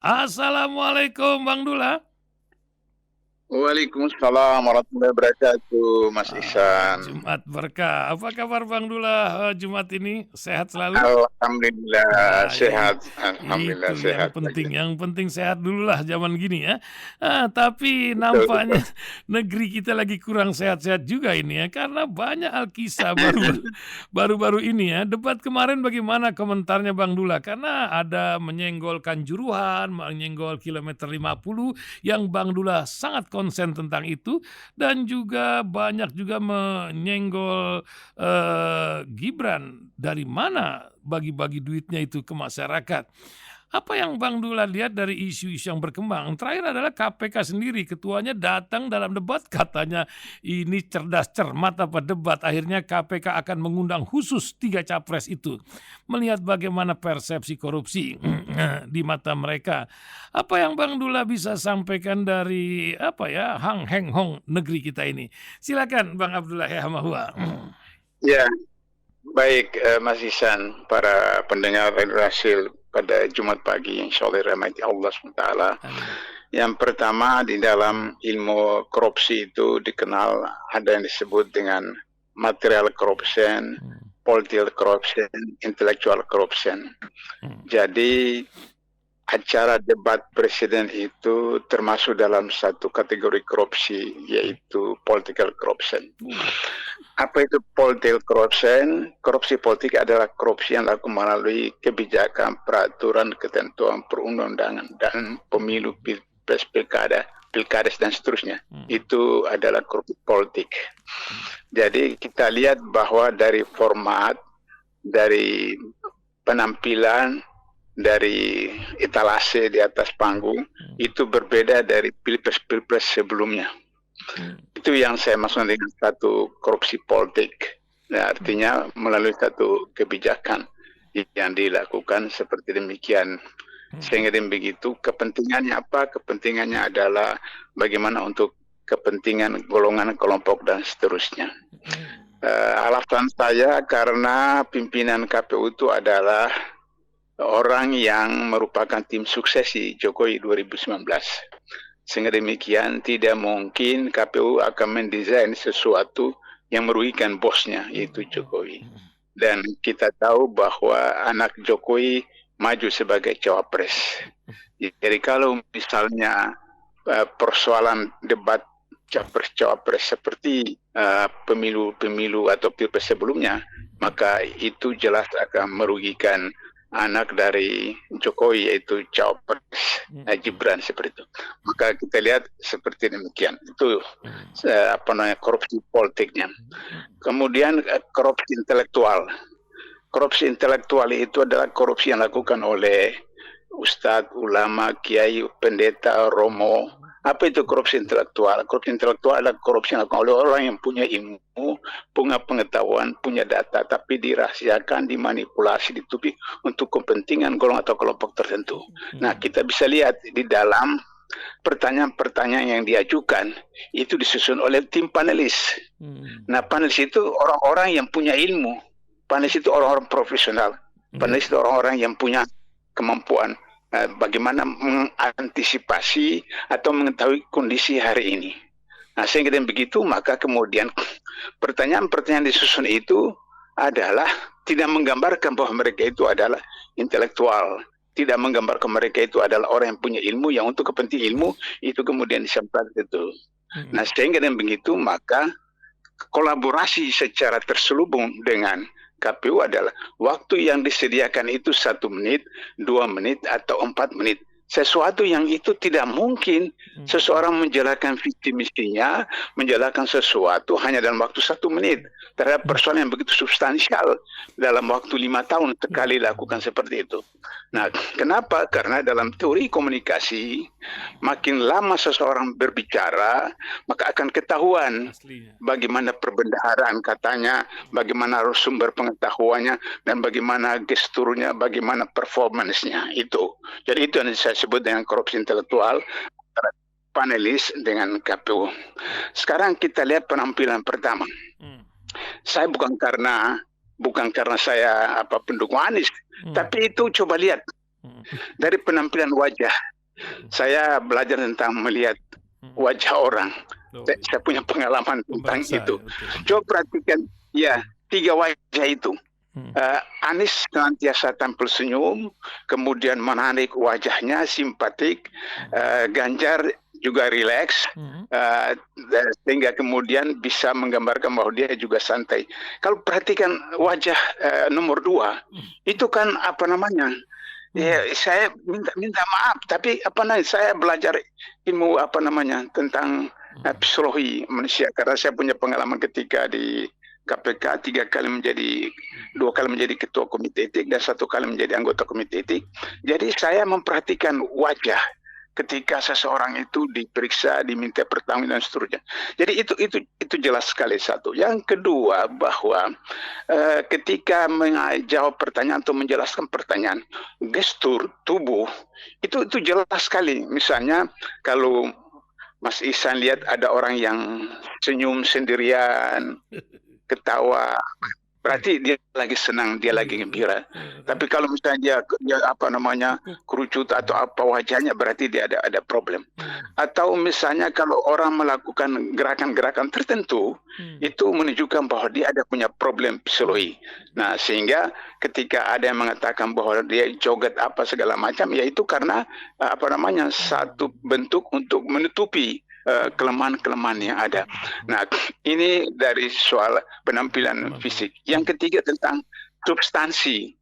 Assalamualaikum Bang Dula. Waalaikumsalam warahmatullahi wabarakatuh, Mas Ihsan. Jumat berkah. Apa kabar Bang Dula, Jumat ini? Sehat selalu? Alhamdulillah Ya, sehat, alhamdulillah itu sehat yang penting sehat dulu lah zaman gini ya. Tapi betul betul. nampaknya negeri kita lagi kurang sehat-sehat juga ini ya, karena banyak alkisah baru-baru ini ya. Debat kemarin bagaimana komentarnya Bang Dula? Karena ada menyenggol Kanjuruhan, menyenggol kilometer 50 yang Bang Dula sangat konsen tentang itu dan juga banyak juga menyenggol, Gibran. Dari mana bagi-bagi duitnya itu ke masyarakat? Apa yang Bang Dula lihat dari isu-isu yang berkembang? Terakhir adalah KPK sendiri, ketuanya datang dalam debat katanya ini cerdas cermat apa debat. Akhirnya KPK akan mengundang khusus 3 capres itu. Melihat bagaimana persepsi korupsi di mata mereka. Apa yang Bang Dula bisa sampaikan dari Hang Heng Hong negeri kita ini? Silakan Bang Abdullah ya Mahua. Ya, baik Mas Ihsan, para pendengar Radio Hasil pada Jumat pagi, insya Allah dirahmati Allah SWT. Yang pertama, di dalam ilmu korupsi itu dikenal ada yang disebut dengan material corruption, political corruption, intellectual corruption. Jadi acara debat presiden itu termasuk dalam satu kategori korupsi, yaitu political corruption. Apa itu political corruption? Korupsi politik adalah korupsi yang dilakukan melalui kebijakan, peraturan, ketentuan perundang-undangan dan pemilu, pilkada dan seterusnya. Itu adalah korupsi politik. Jadi kita lihat bahwa dari format, dari penampilan, dari etalase di atas panggung itu berbeda dari pilpres sebelumnya. Itu yang saya maksud dengan satu korupsi politik. Nah, artinya melalui satu kebijakan yang dilakukan seperti demikian. Sehingga begitu kepentingannya apa? Kepentingannya adalah bagaimana untuk kepentingan golongan, kelompok dan seterusnya. Alasan saya karena pimpinan KPU itu adalah orang yang merupakan tim suksesi Jokowi 2019. Sehingga demikian tidak mungkin KPU akan mendesain sesuatu yang merugikan bosnya, yaitu Jokowi. Dan kita tahu bahwa anak Jokowi maju sebagai cawapres. Jadi kalau misalnya persoalan debat capres-cawapres seperti pemilu atau pilpres sebelumnya, maka itu jelas akan merugikan anak dari Jokowi, yaitu cawapres Gibran seperti itu. Maka kita lihat seperti demikian. Itu korupsi politiknya. Kemudian korupsi intelektual. Korupsi intelektual itu adalah korupsi yang dilakukan oleh ustadz, ulama, kiai, pendeta, romo. Apa itu korupsi intelektual? Korupsi intelektual adalah korupsi yang dilakukan oleh orang yang punya ilmu, punya pengetahuan, punya data, tapi dirahasiakan, dimanipulasi, ditutupi untuk kepentingan golongan atau kelompok tertentu. Nah, kita bisa lihat di dalam pertanyaan-pertanyaan yang diajukan itu disusun oleh tim panelis. Nah, panelis itu orang-orang yang punya ilmu. Panelis itu orang-orang profesional. Panelis itu orang-orang yang punya kemampuan bagaimana mengantisipasi atau mengetahui kondisi hari ini. Nah, sehingga dengan begitu maka kemudian pertanyaan-pertanyaan disusun itu adalah tidak menggambarkan bahwa mereka itu adalah intelektual, tidak menggambarkan mereka itu adalah orang yang punya ilmu, yang untuk kepentingan ilmu itu kemudian disampaikan itu. Nah, sehingga dengan begitu maka kolaborasi secara terselubung dengan KPU adalah waktu yang disediakan itu 1 menit, 2 menit, atau 4 menit. Sesuatu yang itu tidak mungkin seseorang menjalankan visi misinya, menjalankan sesuatu hanya dalam waktu 1 menit terhadap persoalan yang begitu substansial dalam waktu 5 tahun sekali lakukan seperti itu. Nah, kenapa? Karena dalam teori komunikasi makin lama seseorang berbicara maka akan ketahuan bagaimana perbendaharaan katanya, bagaimana sumber pengetahuannya, dan bagaimana gesturnya, bagaimana performance-nya itu. Jadi itu yang saya sebut dengan korupsi intelektual panelis dengan KPU. Sekarang kita lihat penampilan pertama. Saya bukan karena saya pendukung Anies, tapi itu coba lihat dari penampilan wajah Saya belajar tentang melihat wajah orang. Oh, Saya punya pengalaman tentang Membaca, itu. ya, betul. Coba perhatikan, ya, 3 wajah itu. Hmm. Anies senantiasa tampil senyum, kemudian menarik wajahnya, simpatik. Ganjar juga rileks, sehingga kemudian bisa menggambarkan bahwa dia juga santai. Kalau perhatikan wajah nomor 2, itu kan apa namanya? Ya, saya minta maaf, tapi apa namanya? Saya belajar ilmu apa namanya tentang psikologi manusia karena saya punya pengalaman ketika di KPK 2 kali menjadi ketua komite etik dan 1 kali menjadi anggota komite etik. Jadi saya memperhatikan wajah ketika seseorang itu diperiksa, diminta pertanggung dan seterusnya. Jadi itu jelas sekali satu. Yang kedua bahwa ketika menjawab pertanyaan atau menjelaskan pertanyaan, gestur tubuh itu jelas sekali. Misalnya kalau Mas Ihsan lihat ada orang yang senyum sendirian, ketawa, berarti dia lagi senang, dia lagi gembira. Tapi kalau misalnya dia apa namanya kerucut atau apa wajahnya, berarti dia ada problem. Atau misalnya kalau orang melakukan gerakan-gerakan tertentu, itu menunjukkan bahwa dia ada punya problem psikologi. Nah, sehingga ketika ada yang mengatakan bahwa dia joget apa segala macam, ya itu karena apa namanya satu bentuk untuk menutupi kelemahan-kelemahan yang ada. Nah, ini dari soal penampilan fisik. Yang ketiga tentang substansi,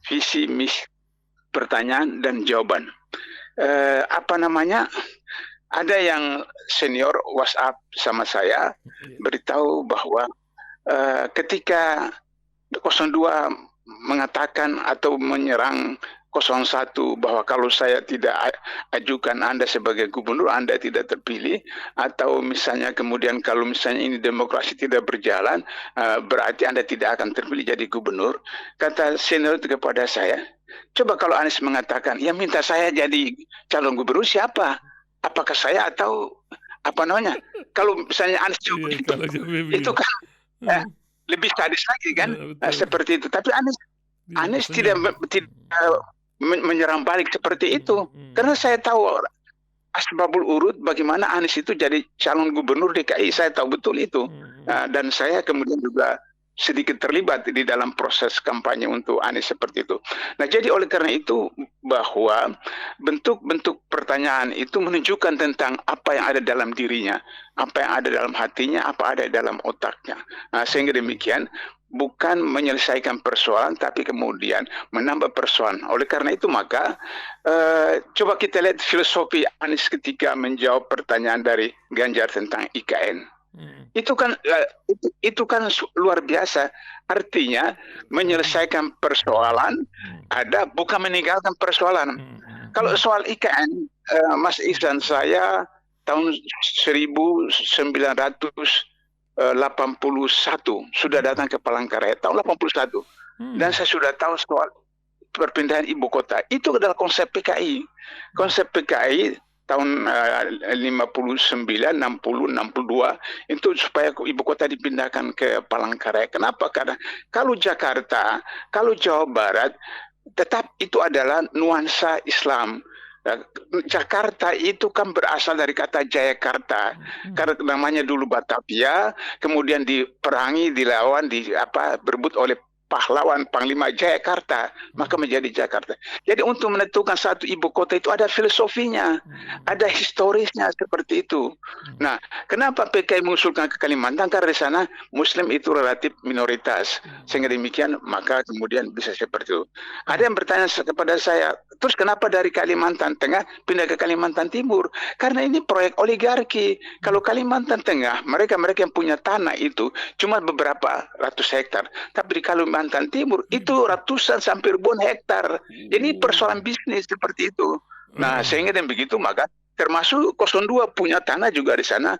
visi, misi, pertanyaan dan jawaban. Apa namanya? Ada yang senior WhatsApp sama saya beritahu bahwa ketika 02 mengatakan atau menyerang 01 bahwa kalau saya tidak ajukan Anda sebagai gubernur, Anda tidak terpilih, atau misalnya kemudian kalau misalnya ini demokrasi tidak berjalan, berarti Anda tidak akan terpilih jadi gubernur. Kata senior itu kepada saya, coba kalau Anies mengatakan, ya minta saya jadi calon gubernur siapa? Apakah saya atau apa namanya? Kalau misalnya Anies itu kan lebih sadis lagi kan, seperti itu. Tapi Anies tidak menyerang balik seperti itu, karena saya tahu asbabul urut bagaimana Anies itu jadi calon gubernur DKI, saya tahu betul itu. Dan saya kemudian juga sedikit terlibat di dalam proses kampanye untuk Anies seperti itu. Nah, jadi oleh karena itu bahwa bentuk-bentuk pertanyaan itu menunjukkan tentang apa yang ada dalam dirinya, apa yang ada dalam hatinya, apa ada dalam otaknya. Nah, sehingga demikian bukan menyelesaikan persoalan, tapi kemudian menambah persoalan. Oleh karena itu maka coba kita lihat filosofi Anies ketika menjawab pertanyaan dari Ganjar tentang IKN. Itu kan luar biasa. Artinya menyelesaikan persoalan ada, bukan meninggalkan persoalan. Kalau soal IKN, Mas Ihsan, saya tahun 1981 sudah datang ke Palangkaraya tahun 81 dan saya sudah tahu soal perpindahan ibu kota. Itu adalah konsep PKI. Konsep PKI tahun 59, 60, 62 itu supaya ibu kota dipindahkan ke Palangkaraya. Kenapa? Karena kalau Jakarta, kalau Jawa Barat, tetap itu adalah nuansa Islam. Jakarta itu kan berasal dari kata Jayakarta, karena namanya dulu Batavia, kemudian diperangi, dilawan, berebut oleh pahlawan Panglima Jayakarta, maka menjadi Jakarta. Jadi untuk menentukan satu ibu kota itu ada filosofinya, ada historisnya seperti itu. Nah, kenapa PKI mengusulkan ke Kalimantan? Karena di sana Muslim itu relatif minoritas, sehingga demikian maka kemudian bisa seperti itu. Ada yang bertanya kepada saya, terus kenapa dari Kalimantan Tengah pindah ke Kalimantan Timur? Karena ini proyek oligarki. Kalau Kalimantan Tengah, mereka yang punya tanah itu cuma beberapa ratus hektar, tapi di Kalimantan Timur itu ratusan sampai ribuan hektar. Jadi persoalan bisnis seperti itu. Nah, sehingga dan begitu maka termasuk 02 punya tanah juga di sana,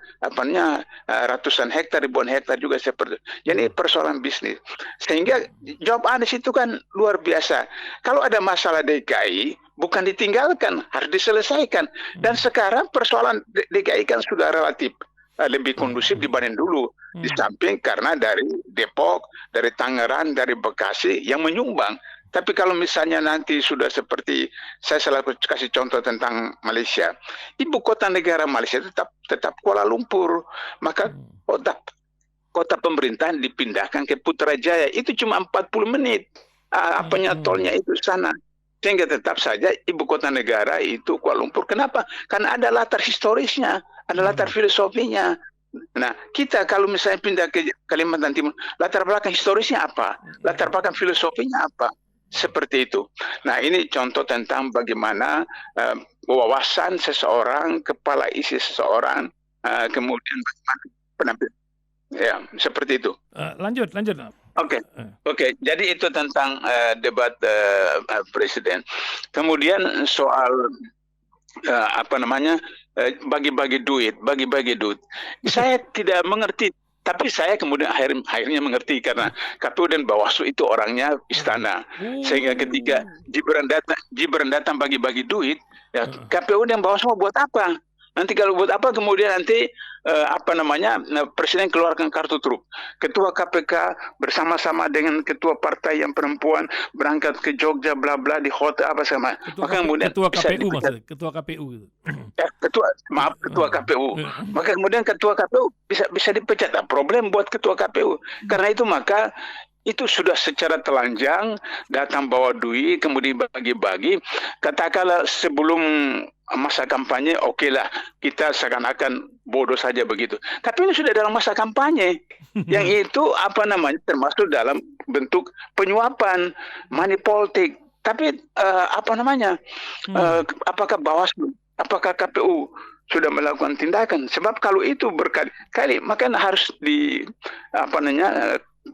ratusan hektar, ribuan hektar juga seperti itu. Jadi persoalan bisnis. Sehingga jawab Anies itu kan luar biasa. Kalau ada masalah DKI, bukan ditinggalkan, harus diselesaikan. Dan sekarang persoalan DKI kan sudah relatif lebih kondusif dibanding dulu. Di samping karena dari Depok, dari Tangerang, dari Bekasi yang menyumbang Tapi kalau misalnya nanti sudah seperti saya selalu kasih contoh tentang Malaysia, ibu kota negara Malaysia tetap Kuala Lumpur, maka kota pemerintahan dipindahkan ke Putrajaya. Itu cuma 40 menit. Apanya tolnya itu sana. Sehingga tetap saja ibu kota negara itu Kuala Lumpur. Kenapa? Karena ada latar historisnya, ada latar filosofinya. Nah, kita kalau misalnya pindah ke Kalimantan Timur, latar belakang historisnya apa? Latar belakang filosofinya apa? Seperti itu. Nah, ini contoh tentang bagaimana wawasan seseorang, kepala isi seseorang, kemudian bagaimana penampilan. Ya, seperti itu. Lanjut. Oke. Jadi itu tentang debat presiden. Kemudian soal bagi-bagi duit. Saya tidak mengerti, tapi saya kemudian akhirnya mengerti karena KPU dan Bawaslu itu orangnya istana. Sehingga ketika Gibran datang bagi-bagi duit, ya KPU dan Bawaslu buat apa? Nanti kalau buat apa kemudian nanti Presiden keluarkan kartu truf. Ketua KPK bersama-sama dengan ketua partai yang perempuan berangkat ke Jogja bla bla di hotel apa sama. Maka kemudian ketua KPU maksudnya, ketua KPU gitu. Ketua KPU. Maka kemudian ketua KPU bisa dipecat. Problem buat ketua KPU. Karena itu maka itu sudah secara telanjang datang bawa duit kemudian bagi-bagi. Katakanlah sebelum masa kampanye lah kita seakan-akan bodoh saja begitu. Tapi ini sudah dalam masa kampanye yang itu termasuk dalam bentuk penyuapan, money politik. Tapi apakah Bawaslu, apakah KPU sudah melakukan tindakan? Sebab kalau itu berkali-kali maka harus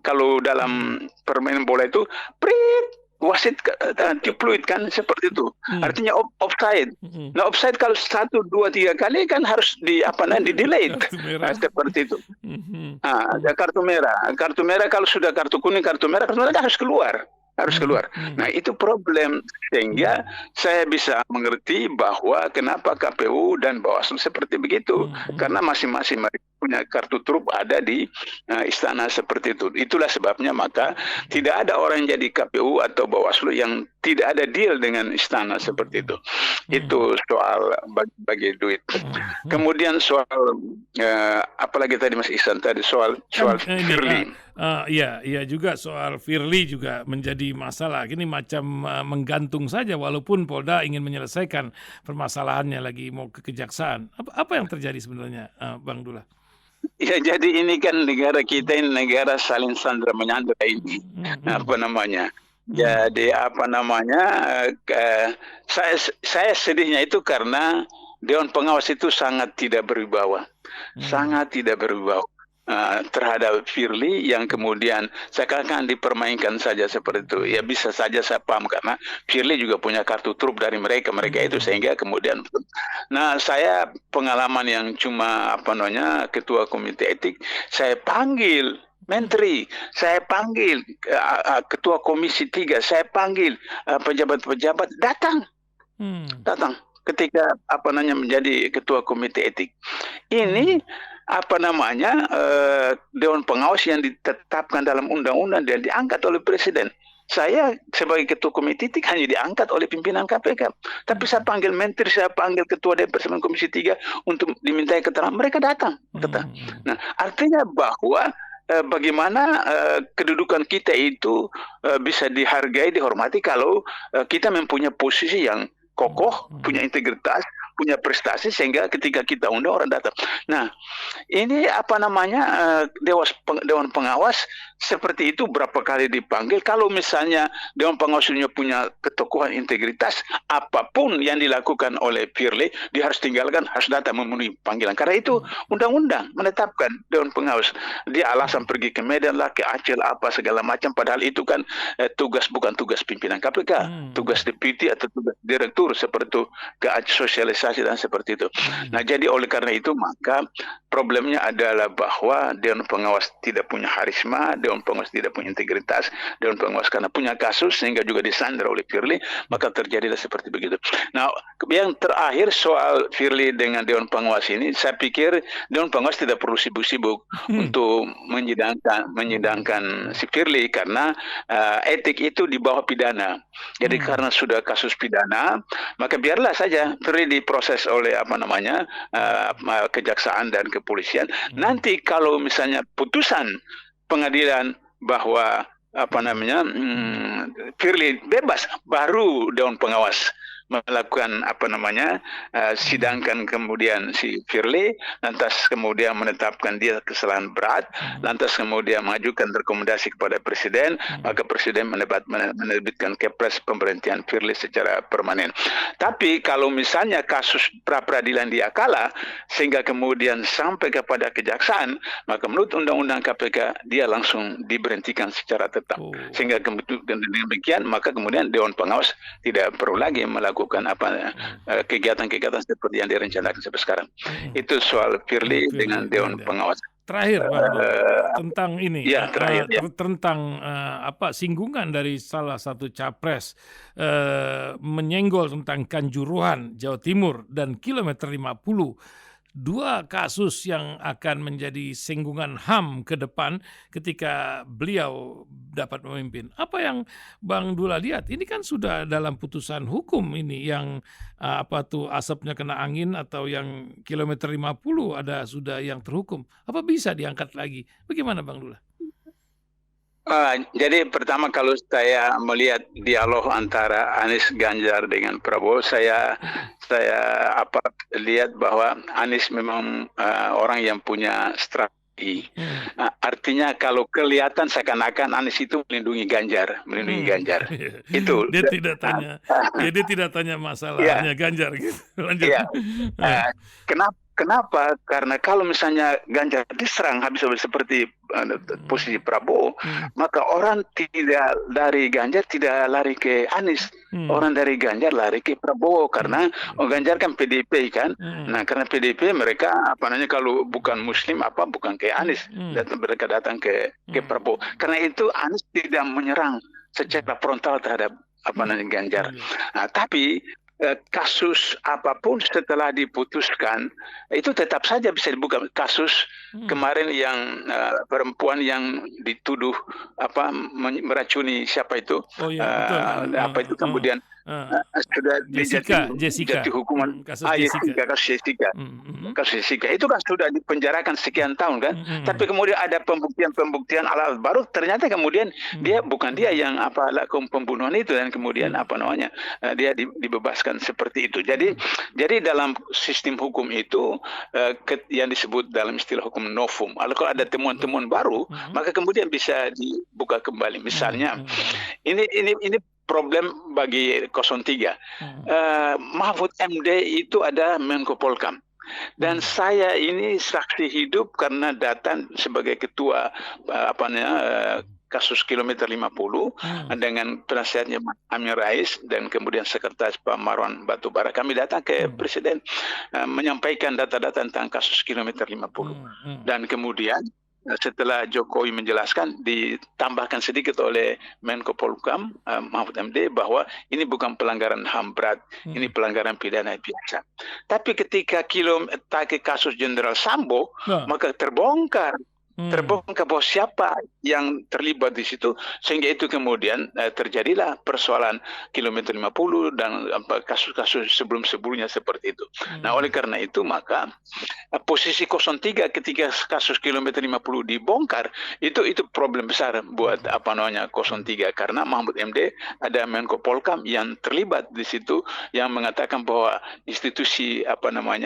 kalau dalam permainan bola itu wasit dipluit kan seperti itu. Artinya offside. Nah, offside kalau 1, 2, 3 kali kan harus di-delay. Seperti itu. Ada kartu merah. Kartu merah kalau sudah kartu kuning kan harus keluar. Nah, itu problem. Sehingga saya bisa mengerti bahwa kenapa KPU dan Bawaslu seperti begitu. Karena masing-masing punya kartu truf ada di istana seperti itu. Itulah sebabnya maka tidak ada orang yang jadi KPU atau Bawaslu yang tidak ada deal dengan istana seperti itu. Itu soal bagi duit. Kemudian soal apalagi tadi Mas Ihsan tadi soal Firly. Iya juga soal Firly juga menjadi masalah. Ini macam menggantung saja walaupun Polda ingin menyelesaikan permasalahannya lagi mau ke kejaksaan. Apa yang terjadi sebenarnya, Bang Dullah? Ya, jadi ini kan negara kita ini negara saling sandra menyandra ini. Jadi saya sedihnya itu karena Dewan Pengawas itu sangat tidak berwibawa. Terhadap Firly yang kemudian seakan-akan dipermainkan saja seperti itu. Ya bisa saja saya paham karena Firly juga punya kartu truf dari mereka itu sehingga kemudian saya pengalaman yang cuma ketua komite etik, saya panggil menteri, saya panggil ketua komisi 3, saya panggil pejabat-pejabat datang ketika menjadi ketua komite etik. Ini Dewan Pengawas yang ditetapkan dalam undang-undang dan diangkat oleh Presiden. Saya sebagai ketua komite etik hanya diangkat oleh pimpinan KPK. Tapi saya panggil menteri, saya panggil ketua DPR Komisi 3 untuk dimintai keterangan. Mereka datang. Nah, artinya bahwa bagaimana kedudukan kita itu bisa dihargai, dihormati kalau kita mempunyai posisi yang kokoh, punya integritas, punya prestasi sehingga ketika kita undang orang datang. Nah, ini Dewan Pengawas seperti itu berapa kali dipanggil. Kalau misalnya Dewan Pengawasnya punya ketokohan integritas, apapun yang dilakukan oleh Firly, dia harus tinggalkan, harus datang memenuhi panggilan. Karena itu undang-undang menetapkan Dewan Pengawas. Dia alasan pergi ke Medan lah, ke Aceh apa segala macam. Padahal itu kan bukan tugas pimpinan KPK, tugas deputi atau tugas direktur seperti itu, ke Aceh sosialisasi dan seperti itu. Nah, jadi oleh karena itu maka problemnya adalah bahwa Dewan Pengawas tidak punya harisma, Dewan Pengawas tidak punya integritas, Dewan Pengawas karena punya kasus sehingga juga disandra oleh Firly, maka terjadilah seperti begitu. Nah, yang terakhir soal Firly dengan Dewan Pengawas ini, saya pikir Dewan Pengawas tidak perlu sibuk-sibuk untuk menyidangkan si Firly karena etik itu di bawah pidana. Jadi karena sudah kasus pidana, maka biarlah saja Firly diproses oleh kejaksaan dan kepolisian. Nanti kalau misalnya putusan pengadilan bahwa Firly bebas, baru Dewan Pengawas melakukan sidangkan kemudian si Firly, lantas kemudian menetapkan dia kesalahan berat, lantas kemudian mengajukan rekomendasi kepada Presiden, maka Presiden menerbitkan kepres pemberhentian Firly secara permanen. Tapi kalau misalnya kasus pra-peradilan dia kalah sehingga kemudian sampai kepada kejaksaan, maka menurut Undang-Undang KPK dia langsung diberhentikan secara tetap. Sehingga demikian maka kemudian Dewan Pengawas tidak perlu lagi melakukan kegiatan-kegiatan seperti yang direncanakan sampai sekarang. Itu soal Firly dengan Dewan Pengawas. Terakhir, tentang ini, tentang singgungan dari salah satu capres menyenggol tentang Kanjuruhan, Jawa Timur dan kilometer 50. Dua kasus yang akan menjadi singgungan HAM ke depan ketika beliau dapat memimpin. Apa yang Bang Dula lihat? Ini kan sudah dalam putusan hukum ini yang asapnya kena angin atau yang kilometer 50 ada sudah yang terhukum. Apa bisa diangkat lagi? Bagaimana Bang Dula? Jadi pertama kalau saya melihat dialog antara Anies Ganjar dengan Prabowo, saya lihat bahwa Anies memang orang yang punya strategi. Artinya kalau kelihatan seakan-akan Anies itu melindungi Ganjar. Itu. Dia tidak tanya masalahnya Ganjar gitu. Lanjut. Kenapa? Karena kalau misalnya Ganjar diserang habis seperti posisi Prabowo, maka orang tidak dari Ganjar tidak lari ke Anies. Orang dari Ganjar lari ke Prabowo karena Ganjar kan PDIP kan. Nah, karena PDIP mereka kalau bukan Muslim bukan ke Anies, mereka datang ke Prabowo. Karena itu Anies tidak menyerang secara frontal terhadap Ganjar. Nah, tapi kasus apapun setelah diputuskan itu tetap saja bisa dibuka. Kasus kemarin yang perempuan yang dituduh meracuni siapa itu, kemudian sudah dijatuhi hukuman kasus Jessica. Kasus Jessica itu kan sudah dipenjarakan sekian tahun kan, tapi kemudian ada pembuktian alat baru, ternyata kemudian bukan dia yang pembunuhan itu, dan kemudian dia dibebaskan seperti itu. Jadi dalam sistem hukum itu yang disebut dalam istilah hukum novum, kalau ada temuan-temuan baru maka kemudian bisa dibuka kembali. Misalnya ini problem bagi 03. Mahfud MD itu ada Menko Polkam. Dan saya ini saksi hidup karena datang sebagai ketua kasus kilometer 50 dengan penasihatnya Amin Rais dan kemudian sekretaris Pak Marwan Batubara. Kami datang ke Presiden menyampaikan data-data tentang kasus kilometer 50. Dan kemudian setelah Jokowi menjelaskan, ditambahkan sedikit oleh Menko Polhukam Mahfud MD bahwa ini bukan pelanggaran HAM berat, ini pelanggaran pidana biasa. Tapi ketika kasus Jenderal Sambo, maka terbongkar bahwa siapa yang terlibat di situ, sehingga itu kemudian terjadilah persoalan kilometer 50 dan kasus-kasus sebelum-sebelumnya seperti itu. Nah, oleh karena itu maka posisi 03 ketika kasus kilometer 50 dibongkar itu problem besar buat 03 karena Mahfud MD ada Menko Polkam yang terlibat di situ yang mengatakan bahwa institusi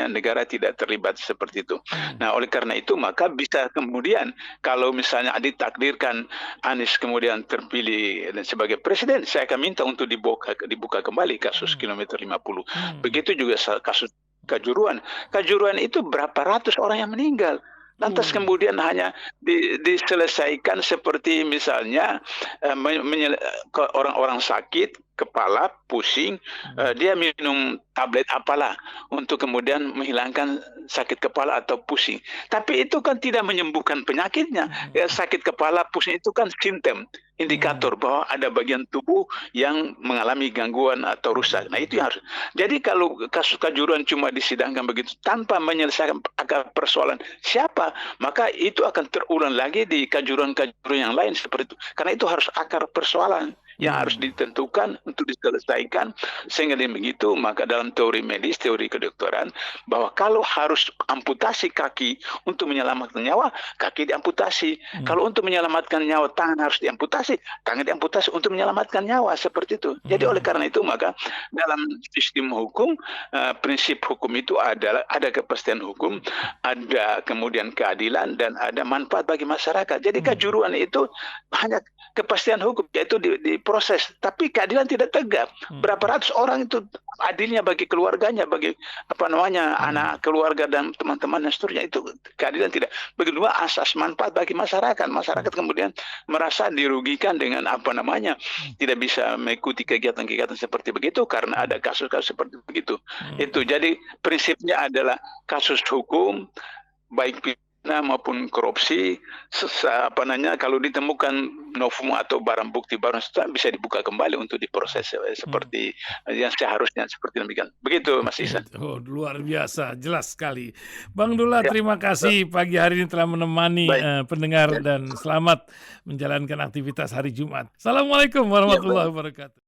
negara tidak terlibat seperti itu. Nah, oleh karena itu maka bisa kemudian kalau misalnya ditakdirkan Anies kemudian terpilih sebagai presiden, saya akan minta untuk dibuka kembali kasus kilometer 50. Begitu juga kasus Kanjuruhan. Kanjuruhan itu berapa ratus orang yang meninggal. Lantas kemudian hanya diselesaikan seperti misalnya orang-orang sakit kepala pusing, dia minum tablet apalah untuk kemudian menghilangkan sakit kepala atau pusing. Tapi itu kan tidak menyembuhkan penyakitnya. Sakit kepala pusing itu kan simptom, indikator bahwa ada bagian tubuh yang mengalami gangguan atau rusak. Nah itu yang harus. Jadi kalau kasus kejuruan cuma disidangkan begitu tanpa menyelesaikan akar persoalan siapa, maka itu akan terulang lagi di kejuruan-kejuruan yang lain seperti itu. Karena itu harus akar persoalan yang harus ditentukan untuk diselesaikan. Sehingga dengan begitu, maka dalam teori medis, teori kedokteran, bahwa kalau harus amputasi kaki untuk menyelamatkan nyawa, kaki diamputasi. Kalau untuk menyelamatkan nyawa, tangan harus diamputasi, tangan diamputasi untuk menyelamatkan nyawa, seperti itu. Jadi oleh karena itu, maka dalam sistem hukum, prinsip hukum itu adalah ada kepastian hukum, ada kemudian keadilan, dan ada manfaat bagi masyarakat. Jadi kejuruan itu hanya kepastian hukum, yaitu diproses, tapi keadilan tidak tegak. Berapa ratus orang itu adilnya bagi keluarganya, bagi anak keluarga dan teman-teman dan seterusnya, itu keadilan tidak. Begitu juga asas manfaat bagi masyarakat. Masyarakat kemudian merasa dirugikan dengan tidak bisa mengikuti kegiatan-kegiatan seperti begitu karena ada kasus-kasus seperti begitu. Itu jadi prinsipnya adalah kasus hukum baik maupun korupsi, kalau ditemukan novum atau barang bukti baru bisa dibuka kembali untuk diproses seperti yang seharusnya, seperti demikian. Begitu Mas Ihsan. Oh, luar biasa, jelas sekali. Bang Dullah, terima kasih pagi hari ini telah menemani pendengar dan selamat menjalankan aktivitas hari Jumat. Assalamualaikum warahmatullahi wabarakatuh.